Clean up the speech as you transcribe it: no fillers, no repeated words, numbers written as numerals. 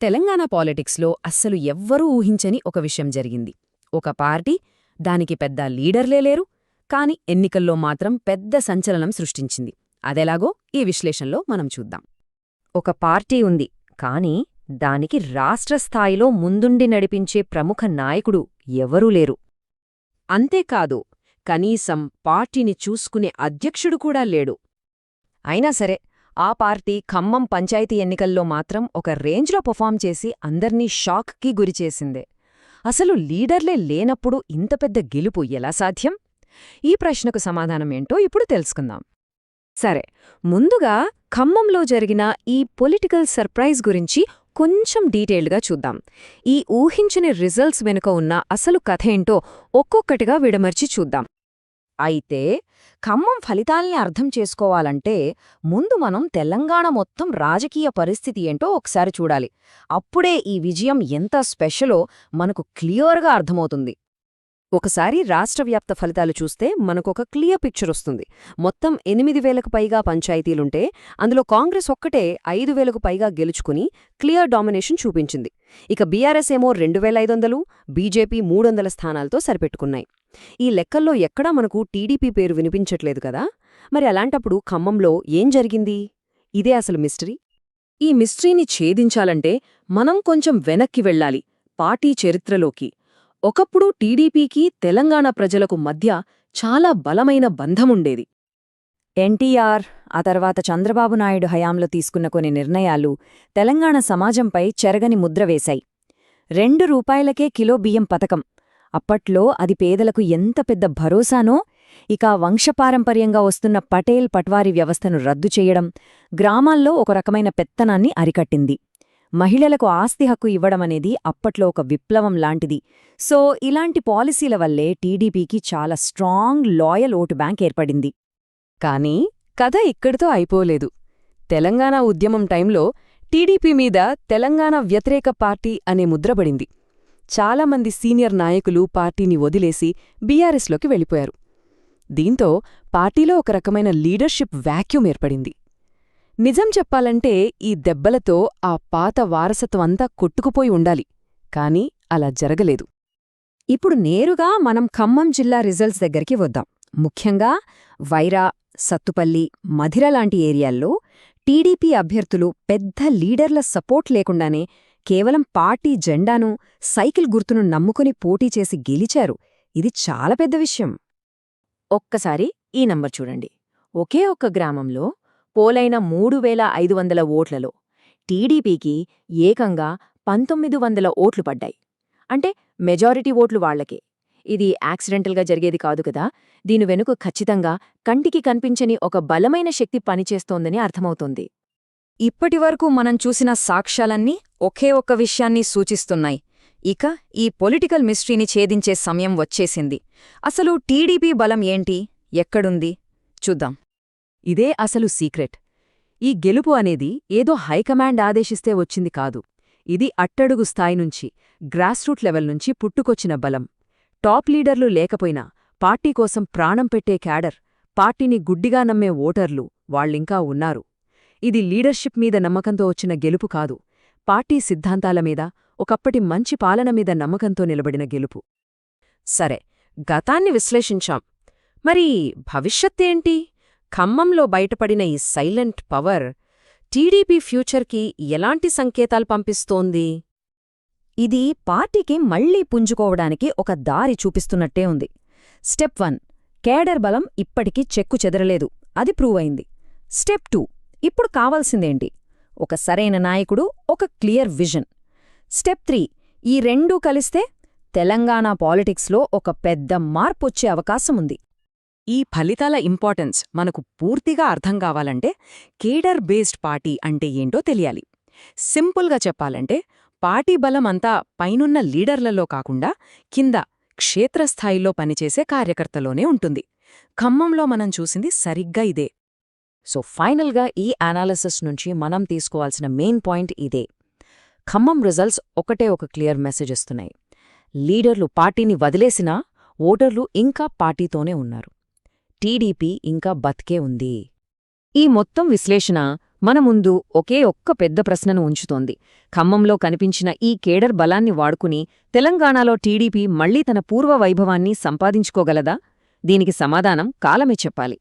తెలంగాణ పాలిటిక్స్లో అస్సలు ఎవ్వరూ ఊహించని ఒక విషయం జరిగింది. ఒక పార్టీ, దానికి పెద్ద లీడర్లే లేరు, కాని ఎన్నికల్లో మాత్రం పెద్ద సంచలనం సృష్టించింది. అదెలాగో ఈ విశ్లేషణలో మనం చూద్దాం. ఒక పార్టీ ఉంది, కాని దానికి రాష్ట్రస్థాయిలో ముందుండి నడిపించే ప్రముఖ నాయకుడు ఎవరూ లేరు. అంతేకాదు, కనీసం పార్టీని చూసుకునే అధ్యక్షుడు కూడా లేడు. అయినా సరే, ఆ పార్టీ ఖమ్మం పంచాయతీ ఎన్నికల్లో మాత్రం ఒక రేంజ్లో పర్ఫామ్ చేసి అందర్నీ షాక్కి గురిచేసిందే. అసలు లీడర్లే లేనప్పుడు ఇంత పెద్ద గెలుపు ఎలా సాధ్యం? ఈ ప్రశ్నకు సమాధానమేంటో ఇప్పుడు తెలుసుకుందాం. సరే, ముందుగా ఖమ్మంలో జరిగిన ఈ పొలిటికల్ సర్ప్రైజ్ గురించి కొంచెం డీటెయిల్డ్గా చూద్దాం. ఈ ఊహించని రిజల్ట్స్ వెనుక ఉన్న అసలు కథేంటో ఒక్కొక్కటిగా విడమర్చి చూద్దాం. అయితే ఖమ్మం ఫలితాల్ని అర్థం చేసుకోవాలంటే ముందు మనం తెలంగాణ మొత్తం రాజకీయ పరిస్థితి ఏంటో ఒకసారి చూడాలి. అప్పుడే ఈ విజయం ఎంత స్పెషలో మనకు క్లియర్గా అర్థమవుతుంది. ఒకసారి రాష్ట్రవ్యాప్త ఫలితాలు చూస్తే మనకొక క్లియర్ పిక్చర్ వస్తుంది. మొత్తం 8,000కు పైగా పంచాయతీలుంటే అందులో కాంగ్రెస్ ఒక్కటే 5,000కు పైగా గెలుచుకుని క్లియర్ డామినేషన్ చూపించింది. ఇక బీఆర్ఎస్ ఏమో 2,500, బీజేపీ 300 స్థానాలతో సరిపెట్టుకున్నాయి. ఈ లెక్కల్లో ఎక్కడా మనకు టీడీపీ పేరు వినిపించట్లేదు కదా. మరి అలాంటప్పుడు ఖమ్మంలో ఏం జరిగింది? ఇదే అసలు మిస్టరీ. ఈ మిస్టరీని ఛేదించాలంటే మనం కొంచెం వెనక్కి వెళ్ళాలి, పార్టీ చరిత్రలోకి. ఒకప్పుడు టీడీపీకి తెలంగాణ ప్రజలకు మధ్య చాలా బలమైన బంధముండేది. ఎన్టీఆర్, ఆ తర్వాత చంద్రబాబు నాయుడు హయాంలో తీసుకున్న కొన్ని నిర్ణయాలు తెలంగాణ సమాజంపై చెరగని ముద్ర వేశాయి. ₹2కే కిలో బియ్యం పథకం. అప్పట్లో అది పేదలకు ఎంత పెద్ద భరోసానో. ఇక వంశపారంపర్యంగా వస్తున్న పటేల్ పట్వారీ వ్యవస్థను రద్దు చేయడం గ్రామాల్లో ఒక రకమైన పెత్తనాన్ని అరికట్టింది. మహిళలకు ఆస్తి హక్కు ఇవ్వడమనేది అప్పట్లో ఒక విప్లవం లాంటిది. సో ఇలాంటి పాలసీల వల్లే టీడీపీకి చాలా స్ట్రాంగ్ లాయల్ ఓటు బ్యాంక్ ఏర్పడింది. కానీ కథ ఇక్కడితో అయిపోలేదు. తెలంగాణ ఉద్యమం టైంలో టీడీపీ మీద తెలంగాణ వ్యతిరేక పార్టీ అనే ముద్రపడింది. చాలామంది సీనియర్ నాయకులు పార్టీని వదిలేసి బీఆర్ఎస్లోకి వెళ్ళిపోయారు. దీంతో పార్టీలో ఒక రకమైన లీడర్షిప్ వాక్యూమ్ ఏర్పడింది. నిజం చెప్పాలంటే ఈ దెబ్బలతో ఆ పాత వారసత్వమంతా కొట్టుకుపోయి ఉండాలి. కాని అలా జరగలేదు. ఇప్పుడు నేరుగా మనం ఖమ్మం జిల్లా రిజల్ట్స్ దగ్గరికి వద్దాం. ముఖ్యంగా వైరా, సత్తుపల్లి, మధిర లాంటి ఏరియాల్లో టీడీపీ అభ్యర్థులు పెద్ద లీడర్ల సపోర్ట్ లేకుండానే కేవలం పార్టీ జెండాను, సైకిల్ గుర్తును నమ్ముకుని పోటీ చేసి గెలిచారు. ఇది చాలా పెద్ద విషయం. ఒక్కసారి ఈ నంబర్ చూడండి. ఒకే ఒక్క గ్రామంలో పోలైన 3,500 ఓట్లలో టీడీపీకి ఏకంగా 1,900 ఓట్లు పడ్డాయి. అంటే మెజారిటీ ఓట్లు వాళ్లకే. ఇది యాక్సిడెంటల్గా జరిగేది కాదు కదా. దీని వెనుక ఖచ్చితంగా కంటికి కనిపించని ఒక బలమైన శక్తి పనిచేస్తోందని అర్థమవుతోంది. ఇప్పటివరకు మనం చూసిన సాక్ష్యాలన్నీ ఒకే ఒక్క విషయాన్ని సూచిస్తున్నాయి. ఇక ఈ పొలిటికల్ మిస్టరీని ఛేదించే సమయం వచ్చేసింది. అసలు టీడీపీ బలం ఏంటి, ఎక్కడుంది చూద్దాం. ఇదే అసలు సీక్రెట్. ఈ గెలుపు అనేది ఏదో హైకమాండ్ ఆదేశిస్తే వచ్చింది కాదు. ఇది అట్టడుగు స్థాయి నుంచి, గ్రాస్రూట్ లెవెల్ నుంచి పుట్టుకొచ్చిన బలం. టాప్ లీడర్లు లేకపోయినా పార్టీ కోసం ప్రాణం పెట్టే క్యాడర్, పార్టీని గుడ్డిగా నమ్మే ఓటర్లు వాళ్ళింకా ఉన్నారు. ఇది లీడర్షిప్ మీద నమ్మకంతో వచ్చిన గెలుపు కాదు, పార్టీ సిద్ధాంతాల మీద, ఒకప్పటి మంచి పాలన మీద నమ్మకంతో నిలబడిన గెలుపు. సరే, గతాన్ని విశ్లేషించాం. మరి భవిష్యత్తేంటి? ఖమ్మంలో బయటపడిన ఈ సైలెంట్ పవర్ టీడీపీ ఫ్యూచర్కి ఎలాంటి సంకేతాలు పంపిస్తోంది? ఇది పార్టీకి మళ్లీ పుంజుకోవడానికి ఒక దారి చూపిస్తున్నట్టే ఉంది. స్టెప్ 1, కేడర్ బలం ఇప్పటికీ చెక్కు చెదరలేదు, అది ప్రూవ్ అయింది. స్టెప్ 2, ఇప్పుడు కావాల్సిందేంటి? ఒక సరైన నాయకుడు, ఒక క్లియర్ విజన్. స్టెప్ 3, ఈ రెండూ కలిస్తే తెలంగాణ పాలిటిక్స్లో ఒక పెద్ద మార్పొచ్చే అవకాశముంది. ఈ ఫలితాల ఇంపార్టెన్స్ మనకు పూర్తిగా అర్థం కావాలంటే కేడర్ బేస్డ్ పార్టీ అంటే ఏంటో తెలియాలి. సింపుల్గా చెప్పాలంటే పార్టీ బలం అంతా పైనున్న లీడర్లలో కాకుండా కింద క్షేత్రస్థాయిలో పనిచేసే కార్యకర్తలోనే ఉంటుంది. ఖమ్మంలో మనం చూసింది సరిగ్గా ఇదే. సో ఫైనల్గా ఈ అనాలిసిస్ నుంచి మనం తీసుకోవాల్సిన మెయిన్ పాయింట్ ఇదే. ఖమ్మం రిజల్ట్స్ ఒకటే ఒక క్లియర్ మెసేజ్ ఇస్తున్నాయి. లీడర్లు పార్టీని వదిలేసినా ఓటర్లు ఇంకా పార్టీతోనే ఉన్నారు. టీడీపీ ఇంకా బతికే ఉంది. ఈ మొత్తం విశ్లేషణ మన ముందు ఒకే ఒక్క పెద్ద ప్రశ్నను ఉంచుతోంది. ఖమ్మంలో కనిపించిన ఈ కేడర్ బలాన్ని వాడుకుని తెలంగాణలో టీడీపీ మళ్లీ తన పూర్వ వైభవాన్ని సంపాదించుకోగలదా? దీనికి సమాధానం కాలమే చెప్పాలి.